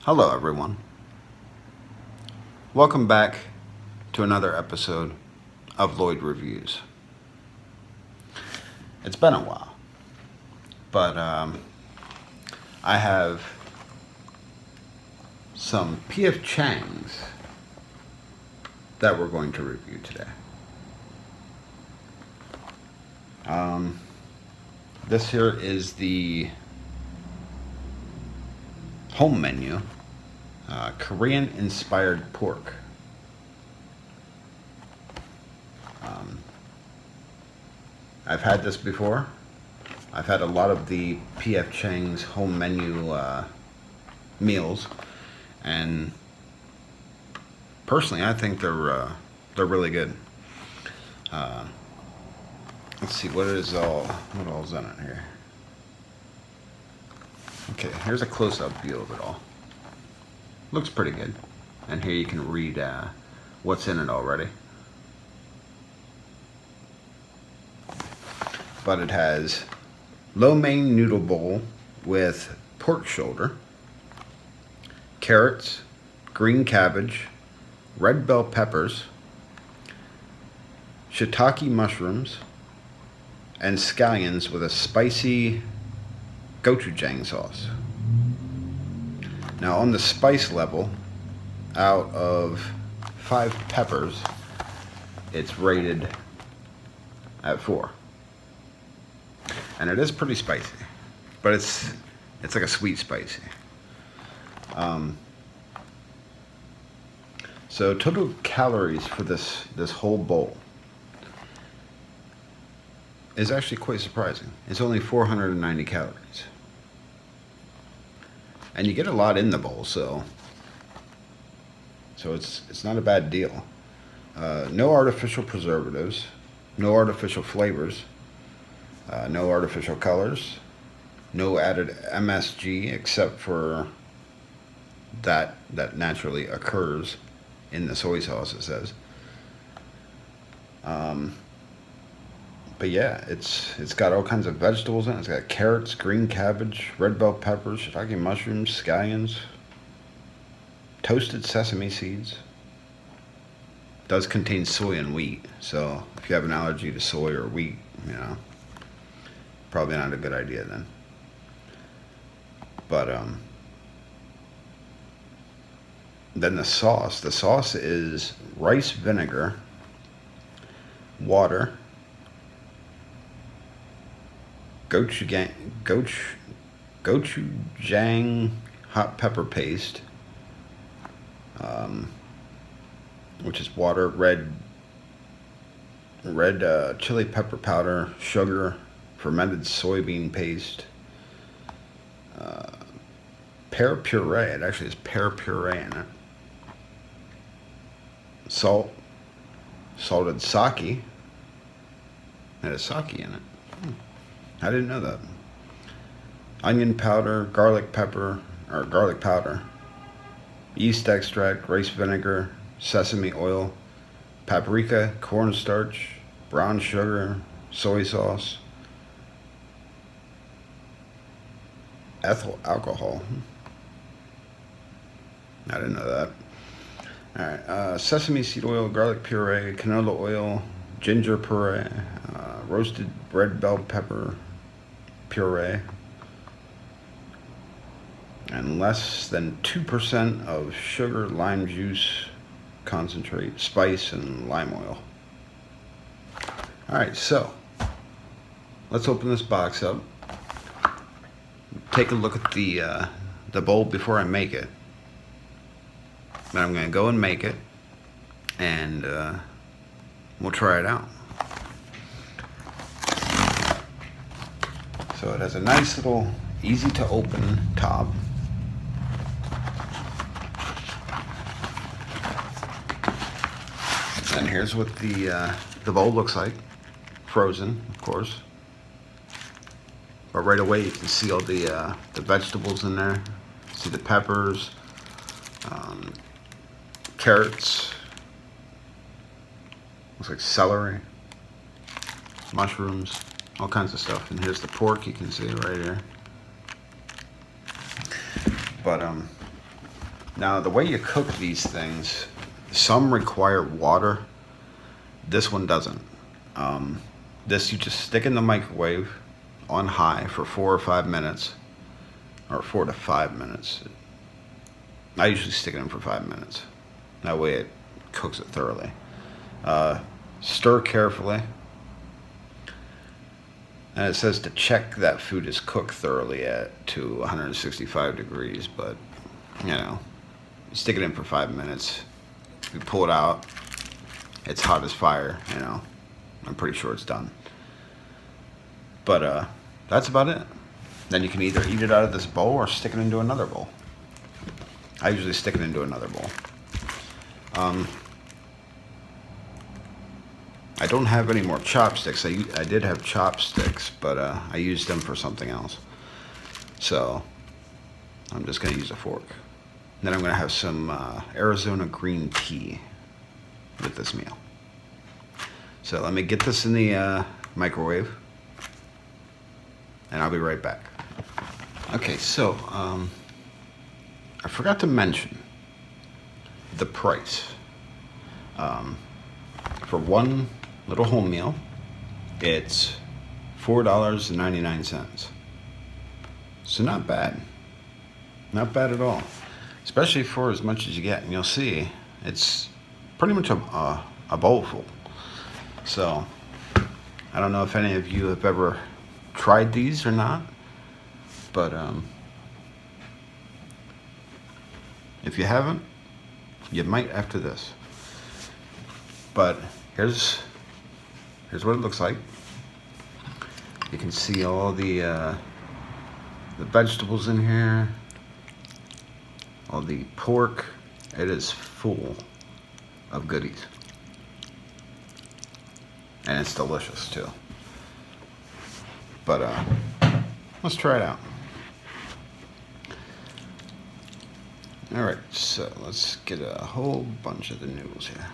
Hello, everyone. Welcome back to another episode of Lloyd Reviews. It's been a while, but I have some PF Changs that we're going to review today. This here is the home menu. Korean inspired pork. I've had this before. I've had a lot of the PF Chang's home menu meals, and personally, I think they're really good. Let's see what all's in it here. Okay, here's a close-up view of it all. Looks pretty good. And here you can read what's in it already. But it has lo mein noodle bowl with pork shoulder, carrots, green cabbage, red bell peppers, shiitake mushrooms, and scallions with a spicy gochujang sauce. Now on the spice level, out of 5 peppers, it's rated at 4. And it is pretty spicy, but it's like a sweet spicy. So total calories for this whole bowl is actually quite surprising. It's only 490 calories. And you get a lot in the bowl, so it's not a bad deal. No artificial preservatives, no artificial flavors, no artificial colors, no added MSG except for that naturally occurs in the soy sauce, it says. But yeah, it's got all kinds of vegetables in it. It's got carrots, green cabbage, red bell peppers, shiitake mushrooms, scallions, toasted sesame seeds. It does contain soy and wheat, so if you have an allergy to soy or wheat, probably not a good idea then. But then the sauce is rice vinegar, water, gochujang hot pepper paste, which is water, red chili pepper powder, sugar, fermented soybean paste, pear puree. It actually has pear puree in it. Salt, salted sake. It has sake in it. I didn't know that. Onion powder, garlic powder, yeast extract, rice vinegar, sesame oil, paprika, cornstarch, brown sugar, soy sauce, ethyl alcohol. I didn't know that. Alright, sesame seed oil, garlic puree, canola oil, ginger puree, roasted red bell pepper puree, and less than 2% of sugar, lime juice, concentrate, spice, and lime oil. Alright, so let's open this box up. Take a look at the bowl before I make it. Then I'm going to go and make it, and we'll try it out. So it has a nice little easy to open top. And here's what the bowl looks like. Frozen, of course. But right away you can see all the vegetables in there. See the peppers, carrots, looks like celery, mushrooms, all kinds of stuff. And here's the pork, you can see right here. But Now, the way you cook these things, some require water. This one doesn't. This you just stick in the microwave on high for 4 or 5 minutes, or 4 to 5 minutes. I usually stick it in for 5 minutes. That way it cooks it thoroughly. Stir carefully. And it says to check that food is cooked thoroughly to 165 degrees, but you know, you stick it in for 5 minutes. You pull it out. It's hot as fire, you know. I'm pretty sure it's done. But that's about it. Then you can either eat it out of this bowl or stick it into another bowl. I usually stick it into another bowl. I don't have any more chopsticks. I did have chopsticks, but I used them for something else. So I'm just going to use a fork. Then I'm going to have some Arizona green tea with this meal. So let me get this in the microwave, and I'll be right back. Okay, so I forgot to mention the price. For one little home meal, it's $4.99. So not bad. Not bad at all. Especially for as much as you get. And you'll see, it's pretty much a bowl full. So, I don't know if any of you have ever tried these or not. But, if you haven't, you might after this. But here's what it looks like. You can see all the vegetables in here, all the pork. It is full of goodies, and it's delicious too. But let's try it out. All right, so let's get a whole bunch of the noodles here.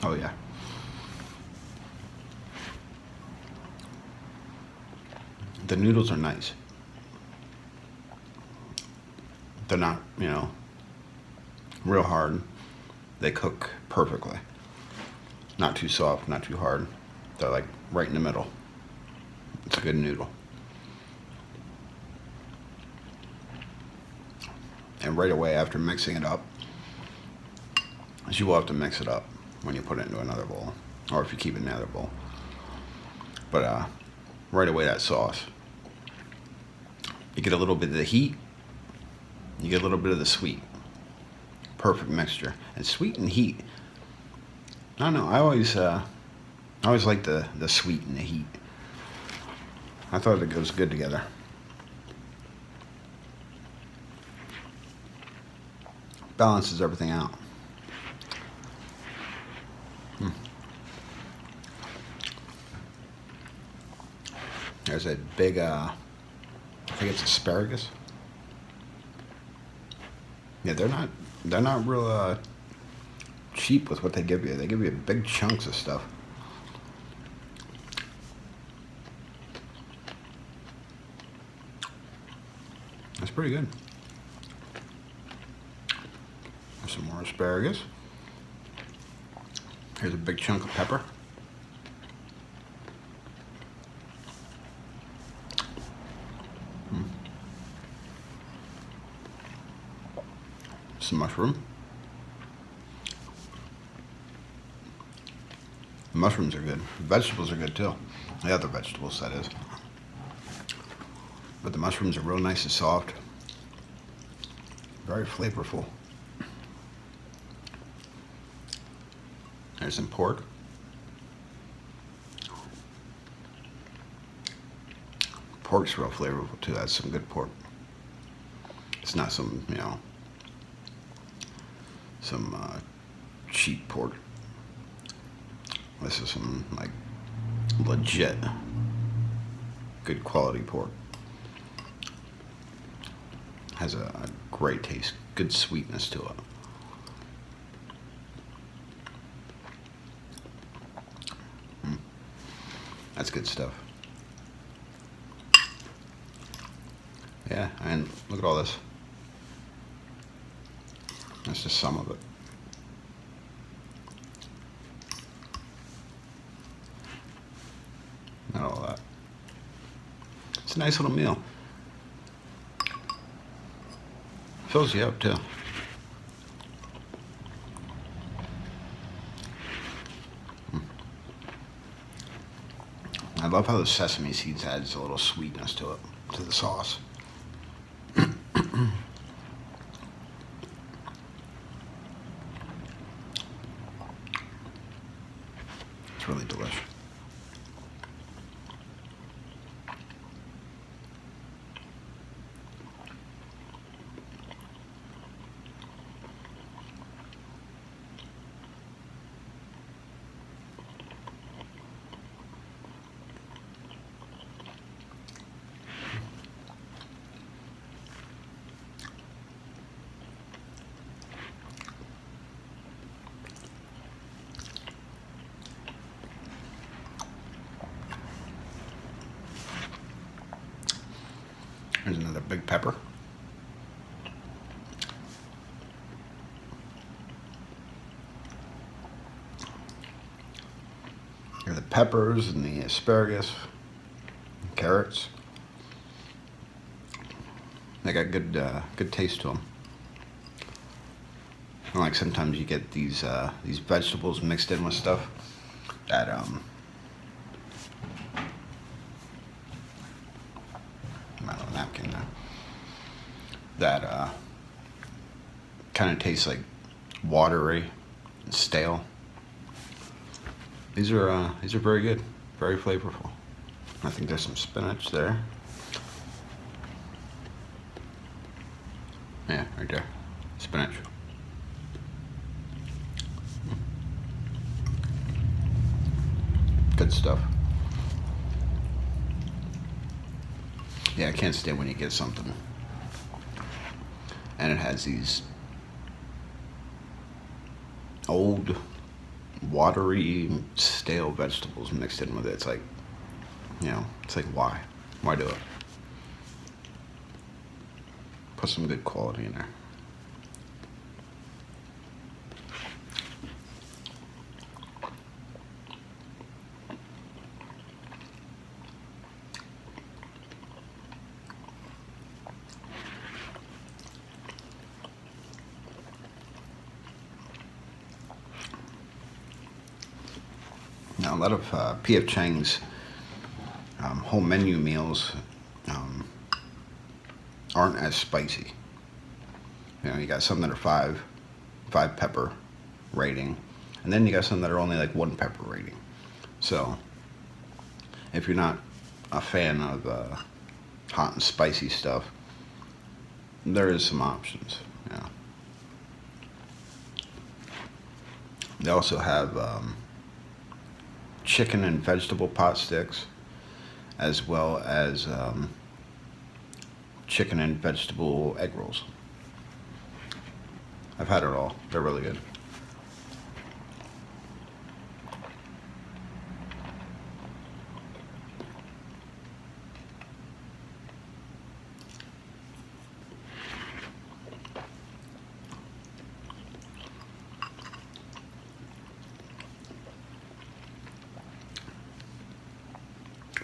Oh yeah. The noodles are nice. They're not, you know, real hard. They cook perfectly. Not too soft, not too hard. They're like right in the middle. It's a good noodle. And right away after mixing it up, you will have to mix it up when you put it into another bowl, or if you keep it in another bowl. But right away, that sauce, you get a little bit of the heat, you get a little bit of the sweet. Perfect mixture. And sweet and heat, I don't know, I always like the sweet and the heat. I thought it goes good together. Balances everything out. There's a big, I think it's asparagus. Yeah, they're not real cheap with what they give you. They give you big chunks of stuff. That's pretty good. There's some more asparagus. Here's a big chunk of pepper. Some mushroom. The mushrooms are good. The vegetables are good too. The other vegetables, that is. But the mushrooms are real nice and soft. Very flavorful. There's some pork. Pork's real flavorful too. That's some good pork. It's not some, you know, some cheap pork. This is some like legit good quality pork. Has a great taste, good sweetness to it. That's good stuff. Yeah, and look at all this. That's just some of it. Not all that. It's a nice little meal. Fills you up too. I love how the sesame seeds adds a little sweetness to it, to the sauce. It's really delicious. Here's another big pepper. Here are the peppers and the asparagus, and carrots. They got good taste to them. Like sometimes you get these vegetables mixed in with stuff that napkin there, that kind of tastes like watery and stale. These are very good, very flavorful. I think there's some spinach there. Yeah, right there, spinach. Good stuff. Yeah, I can't stand when you get something and it has these old, watery, stale vegetables mixed in with it. It's like, it's like, why? Why do it? Put some good quality in there. Now, a lot of PF Chang's whole menu meals aren't as spicy. You got some that are five pepper rating, and then you got some that are only like 1 pepper rating. So, if you're not a fan of hot and spicy stuff, there is some options. Yeah. They also have chicken and vegetable pot sticks, as well as chicken and vegetable egg rolls. I've had it all. They're really good.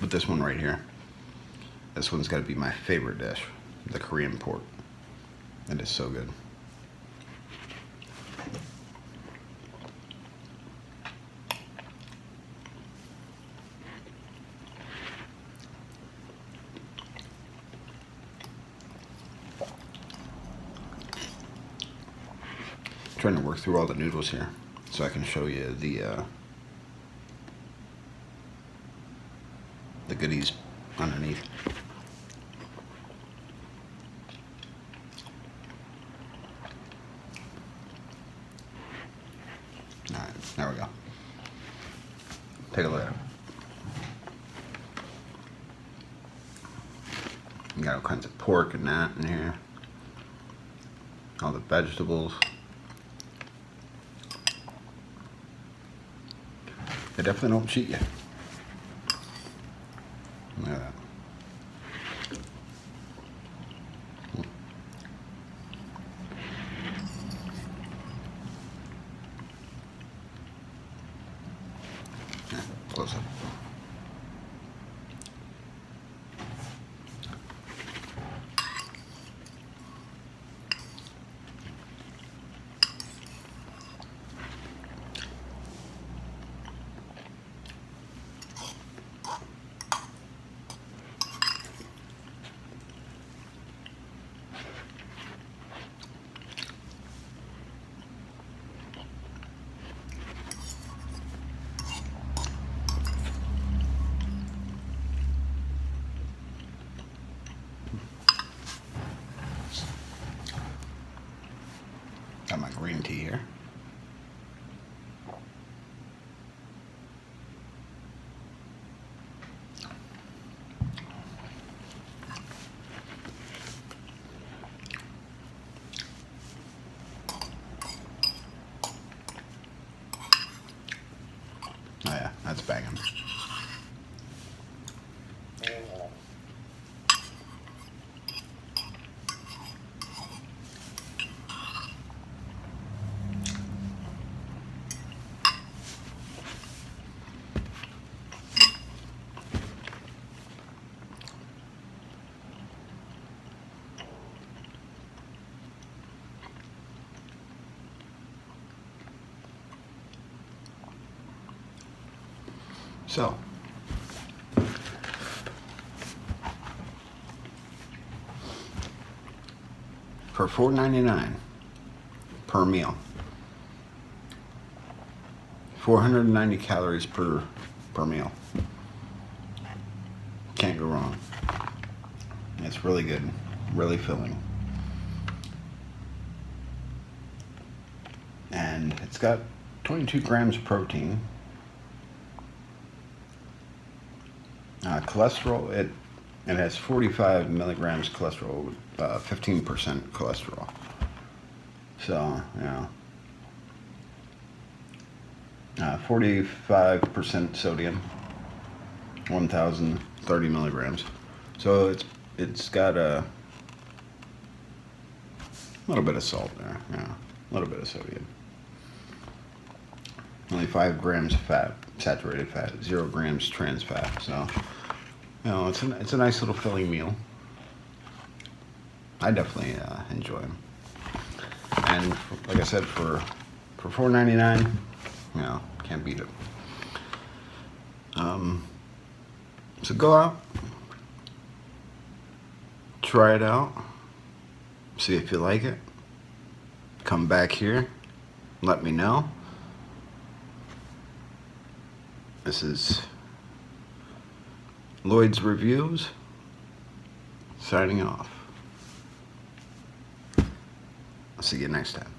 But this one right here, this one's got to be my favorite dish, the Korean pork. It is so good. I'm trying to work through all the noodles here so I can show you the goodies underneath. Alright, there we go. Take a look at it. You got all kinds of pork and that in here. All the vegetables. They definitely don't cheat you. Look at that. Close up. Got my green tea here. Oh yeah, that's banging. So, for $4.99 per meal, 490 calories per meal. Can't go wrong. It's really good, really filling. And it's got 22 grams of protein. Cholesterol, it has 45 milligrams cholesterol with 15% cholesterol. So, you know, 45% sodium, 1,030 milligrams. So it's got a little bit of salt there, yeah, a little bit of sodium. Only 5 grams of fat, saturated fat, 0 grams trans fat. So, you know, it's a nice little filling meal. I definitely enjoy them. And like I said, for $4.99, you know, can't beat it. So go out, try it out, see if you like it. Come back here, let me know. This is Lloyd's Reviews, signing off. I'll see you next time.